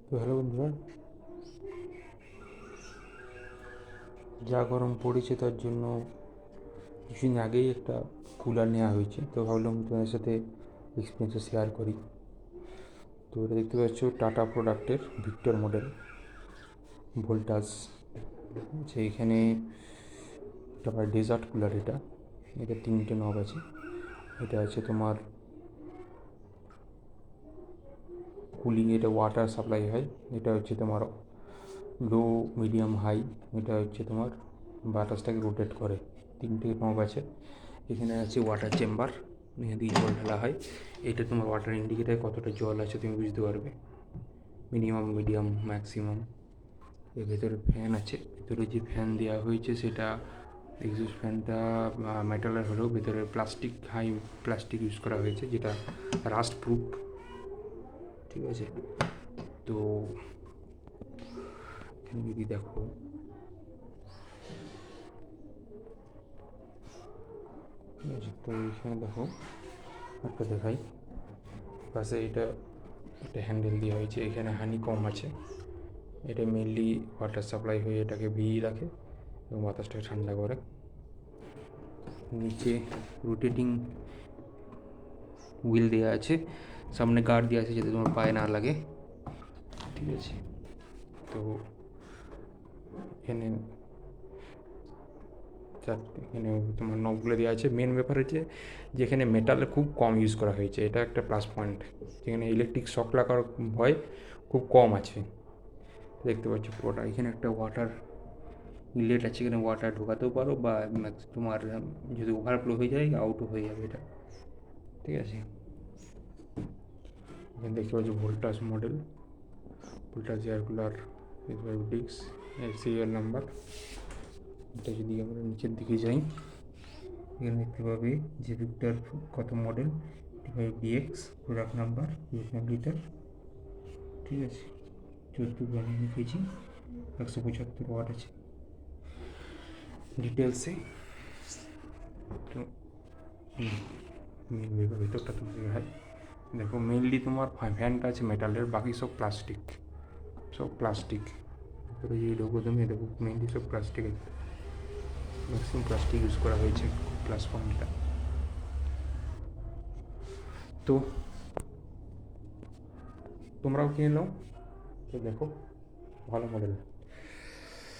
তো হ্যালো বন্ধুরা, যা গরম পড়েছে তার জন্য কিছুদিন আগেই একটা কুলার নেওয়া হয়েছে। তো ভাবলাম তোমাদের সাথে এক্সপিরিয়েন্সটা শেয়ার করি। তো এটা দেখতে পাচ্ছ টাটা প্রোডাক্টের ভিক্টর মডেল ভোল্টাস। আচ্ছা, এখানে এটা আমার ডেজার্ট কুলার। এটা 3টে নব আছে। এটা আছে তোমার কুলিং, এটা ওয়াটার সাপ্লাই হয়। এটা হচ্ছে তোমার লো, মিডিয়াম, হাই। এটা হচ্ছে তোমার বাতাসটাকে রোটেট করে। 3টে নব আছে। এখানে আছে ওয়াটার চেম্বার, এখান দিয়ে জল ঢালা হয়। এটা তোমার ওয়াটার ইন্ডিকেটার কতটা জল আছে তুমি বুঝতে পারবে, মিনিমাম, মিডিয়াম, ম্যাক্সিমাম। এর ভেতরে ফ্যান আছে। ভেতরে যে ফ্যান দেওয়া হয়েছে সেটা এক্সস্ট ফ্যানটা মেটালের হলেও ভেতরে প্লাস্টিক, হাই প্লাস্টিক ইউজ করা হয়েছে, যেটা রাস্ট প্রুফ। ঠিক আছে। তো এখানে যদি দেখো, ঠিক আছে, তো এখানে দেখো একটা দেখাই। পাশে এটা একটা হ্যান্ডেল দেওয়া হয়েছে। এখানে হানি কম আছে। এটা মেনলি ওয়াটার সাপ্লাই হয়ে এটাকে ভিজিয়ে রাখে এবং বাতাসটাকে ঠান্ডা করে। নিচে রোটেটিং হুইল দেওয়া আছে, সামনে গার্ড দেওয়া আছে যাতে তোমার পায়ে না লাগে। ঠিক আছে। তো এখানে এখানে তোমার নবগুলো দেওয়া আছে। মেন ব্যাপার হচ্ছে যেখানে মেটাল খুব কম ইউজ করা হয়েছে, এটা একটা প্লাস পয়েন্ট। যেখানে ইলেকট্রিক শক লাগার ভয় খুব কম আছে। দেখতে পাচ্ছ পুরোটা। এখানে একটা ওয়াটার ইনলেট আছে, এখানে ওয়াটার ঢোকাতেও পারো, বা তোমার যদি ওভারফ্লো হয়ে যায় আউটও হয়ে যাবে এটা। ঠিক আছে। এখানে দেখতে পাচ্ছি Voltas model, Voltas air cooler ডিক্স, সিরিয়াল নাম্বার। এটা যদি আমরা নিচের দিকে যাই, এখানে দেখতে পাবে যে ভিক্টর কত model, 55DX, product number, litre. ঠিক আছে। 14 বানিয়ে কেজি, 175 ওয়াট আছে ডিটেলসে। তো ভিতরটা তোমাকে হয় দেখো, মেনলি তোমার ফ্যানটা আছে মেটালের, বাকি সব প্লাস্টিক। সব প্লাস্টিক ভিতরে যে লোগো তুমি দেখো, মেনলি সব প্লাস্টিক, ম্যাক্সিমাম প্লাস্টিক ইউজ করা হয়েছে প্লাস পয়েন্টটা। তো তোমরাও কিনে নাও। তো দেখো, ভালো মডেল।